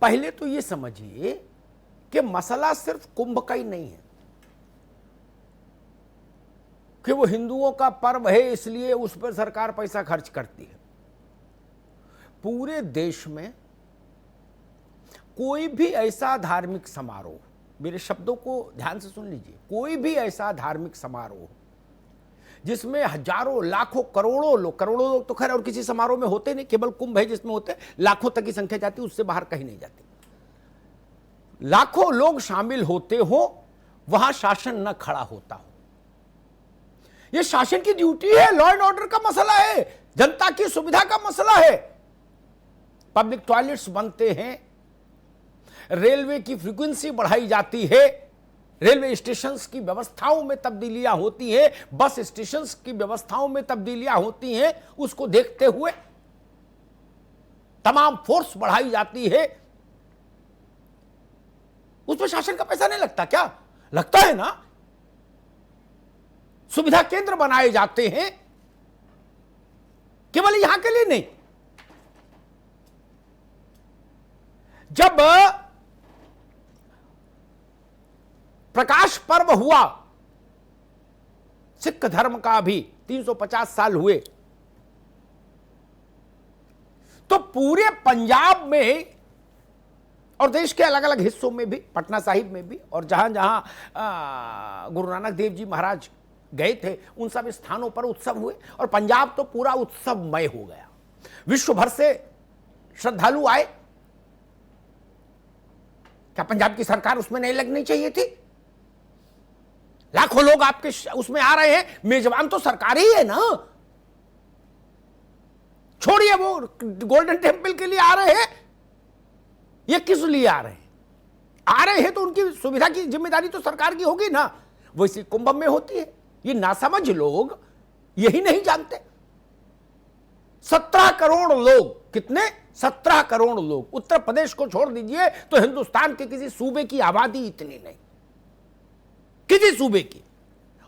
पहले तो ये समझिए कि मसला सिर्फ कुंभ का ही नहीं है कि वो हिंदुओं का पर्व है इसलिए उस पर सरकार पैसा खर्च करती है। पूरे देश में कोई भी ऐसा धार्मिक समारोह, मेरे शब्दों को ध्यान से सुन लीजिए, कोई भी ऐसा धार्मिक समारोह जिसमें हजारों लाखों करोड़ों लोग तो खैर और किसी समारोह में होते नहीं, केवल कुंभ है जिसमें होते, लाखों तक की संख्या जाती, उससे बाहर कहीं नहीं जाती, लाखों लोग शामिल होते हो, वहां शासन न खड़ा होता हो। यह शासन की ड्यूटी है, लॉ एंड ऑर्डर का मसला है, जनता की सुविधा का मसला है। पब्लिक टॉयलेट्स बनते हैं, रेलवे की फ्रीक्वेंसी बढ़ाई जाती है, रेलवे स्टेशंस की व्यवस्थाओं में तब्दीलियां होती हैं, बस स्टेशंस की व्यवस्थाओं में तब्दीलियां होती हैं, उसको देखते हुए तमाम फोर्स बढ़ाई जाती है। उस पर शासन का पैसा नहीं लगता क्या? लगता है ना। सुविधा केंद्र बनाए जाते हैं, केवल यहां के लिए नहीं। जब प्रकाश पर्व हुआ, सिख धर्म का भी 350 साल हुए, तो पूरे पंजाब में और देश के अलग अलग हिस्सों में भी, पटना साहिब में भी, और जहां जहां गुरु नानक देव जी महाराज गए थे उन सब स्थानों पर उत्सव हुए, और पंजाब तो पूरा उत्सवमय हो गया। विश्व भर से श्रद्धालु आए। क्या पंजाब की सरकार उसमें नहीं लगनी चाहिए थी? लाखों लोग आपके उसमें आ रहे हैं, मेजबान तो सरकार ही है ना। छोड़िए वो गोल्डन टेम्पल के लिए आ रहे हैं, ये किस लिए आ रहे हैं? आ रहे हैं तो उनकी सुविधा की जिम्मेदारी तो सरकार की होगी ना। वैसी कुंभ में होती है। ये नासमझ लोग यही नहीं जानते। 17 करोड़ लोग, कितने? 17 करोड़ लोग। उत्तर प्रदेश को छोड़ दीजिए तो हिंदुस्तान के किसी सूबे की आबादी इतनी नहीं, किसी सूबे की,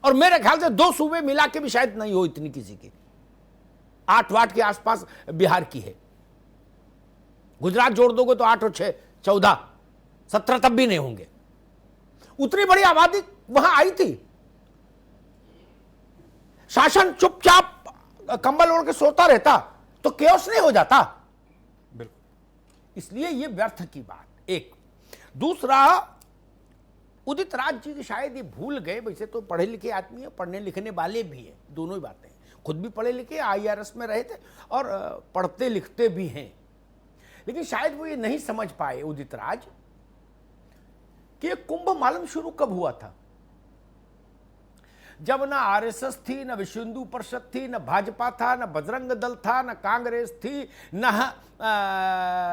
और मेरे ख्याल से 2 सूबे मिला के भी शायद नहीं हो इतनी किसी की। 8 वाट के आसपास बिहार की है, गुजरात जोड़ दोगे तो 8 और 6 14, 17 तब भी नहीं होंगे। उतनी बड़ी आबादी वहां आई थी। शासन चुपचाप कंबल ओढ़ के सोता रहता तो केओस नहीं हो जाता। बिल्कुल। इसलिए यह व्यर्थ की बात। एक दूसरा, उदित राज जी शायद ये भूल गए, वैसे तो पढ़े लिखे आदमी है, पढ़ने लिखने वाले भी हैं, दोनों ही बातें हैं। खुद भी पढ़े लिखे, IRS में रहे थे और पढ़ते लिखते भी हैं, लेकिन शायद वो ये नहीं समझ पाए उदित राज कि कुंभ मालूम शुरू कब हुआ था। जब ना RSS थी, न विश्व हिंदू परिषद थी, न भाजपा था, न बजरंग दल था, न कांग्रेस थी, न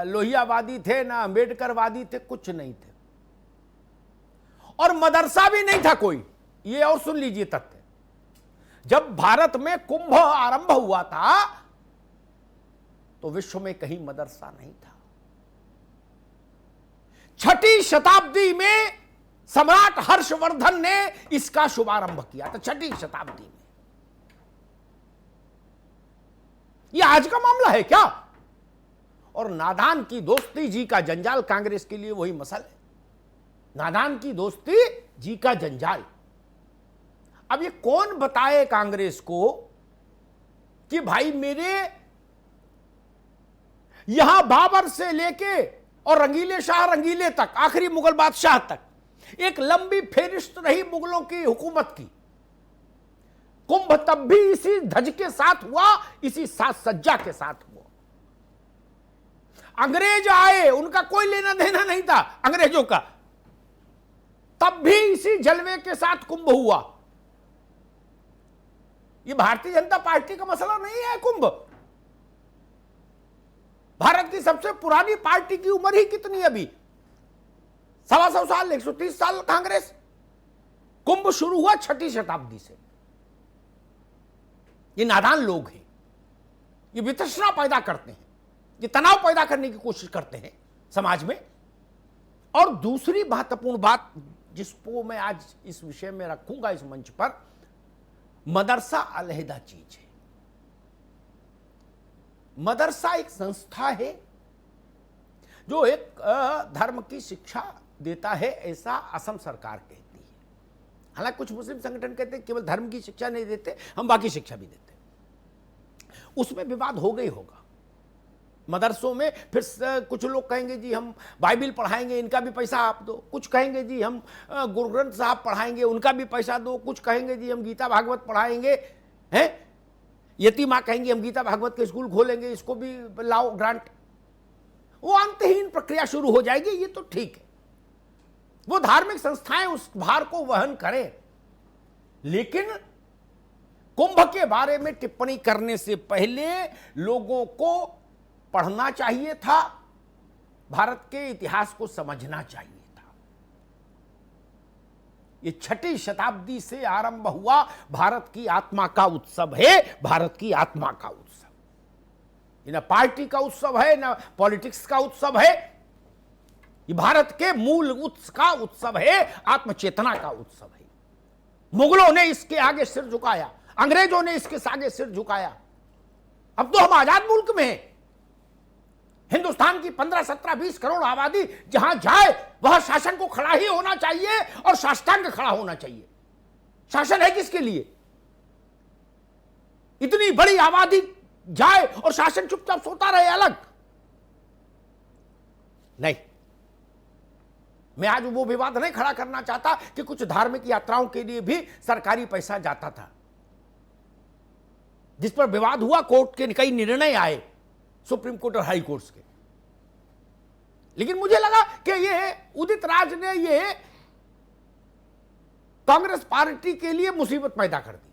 लोहियावादी थे, न अम्बेडकरवादी थे, कुछ नहीं थे, और मदरसा भी नहीं था कोई। ये और सुन लीजिए तथ्य। जब भारत में कुंभ आरंभ हुआ था तो विश्व में कहीं मदरसा नहीं था। 6ठी शताब्दी में सम्राट हर्षवर्धन ने इसका शुभारंभ किया था, 6ठी शताब्दी में। यह आज का मामला है क्या? और नादान की दोस्ती जी का जंजाल, कांग्रेस के लिए वही मसल है। नादान की दोस्ती जी का जंजाल। अब ये कौन बताए कांग्रेस को कि भाई मेरे यहां बाबर से लेके और रंगीले शाह रंगीले तक, आखिरी मुगल बादशाह तक एक लंबी फेरिस्त रही मुगलों की हुकूमत की। कुंभ तब भी इसी ध्वज के साथ हुआ, इसी साज सज्जा के साथ हुआ। अंग्रेज आए, उनका कोई लेना देना नहीं था अंग्रेजों का, तब भी इसी जलवे के साथ कुंभ हुआ। यह भारतीय जनता पार्टी का मसला नहीं है। कुंभ भारत की सबसे पुरानी पार्टी की उम्र ही कितनी अभी? 125 साल, 130 साल कांग्रेस। कुंभ शुरू हुआ 6ठी शताब्दी से। ये नादान लोग हैं, ये वितृष्णा पैदा करते हैं, ये तनाव पैदा करने की कोशिश करते हैं समाज में। और दूसरी महत्वपूर्ण बात जिसको मैं आज इस विषय में रखूंगा इस मंच पर, मदरसा अलहदा चीज है। मदरसा एक संस्था है जो एक धर्म की शिक्षा देता है, ऐसा असम सरकार कहती है। हालांकि कुछ मुस्लिम संगठन कहते हैं केवल धर्म की शिक्षा नहीं देते, हम बाकी शिक्षा भी देते हैं। उसमें विवाद हो गई होगा मदरसों में। फिर कुछ लोग कहेंगे जी हम बाइबिल पढ़ाएंगे, इनका भी पैसा आप दो। कुछ कहेंगे जी हम गुरु ग्रंथ साहब पढ़ाएंगे, उनका भी पैसा दो। कुछ कहेंगे जी हम गीता भागवत पढ़ाएंगे, हैं। यतीमा कहेंगे हम गीता भागवत के स्कूल खोलेंगे, इसको भी लाओ ग्रांट। वो अंतहीन प्रक्रिया शुरू हो जाएगी। ये तो ठीक है, वो धार्मिक संस्थाएं उस भार को वहन करें, लेकिन कुंभ के बारे में टिप्पणी करने से पहले लोगों को पढ़ना चाहिए था, भारत के इतिहास को समझना चाहिए था। ये 6वीं शताब्दी से आरंभ हुआ भारत की आत्मा का उत्सव है, भारत की आत्मा का उत्सव। ये ना पार्टी का उत्सव है, ना पॉलिटिक्स का उत्सव है। ये भारत के मूल उत्स का उत्सव है, आत्मचेतना का उत्सव है। मुगलों ने इसके आगे सिर झुकाया, अंग्रेजों ने इसके आगे सिर झुकाया। अब तो हम आजाद मुल्क में हैं। हिंदुस्तान की 15, 17, 20 करोड़ आबादी जहां जाए वहां शासन को खड़ा ही होना चाहिए और साष्टांग खड़ा होना चाहिए। शासन है किसके लिए? इतनी बड़ी आबादी जाए और शासन चुपचाप सोता रहे अलग नहीं। मैं आज वो विवाद नहीं खड़ा करना चाहता कि कुछ धार्मिक यात्राओं के लिए भी सरकारी पैसा जाता था, जिस पर विवाद हुआ। कोर्ट के कई निर्णय आए, सुप्रीम कोर्ट और हाई कोर्ट के। लेकिन मुझे लगा कि ये उदित राज ने ये कांग्रेस पार्टी के लिए मुसीबत पैदा कर दी।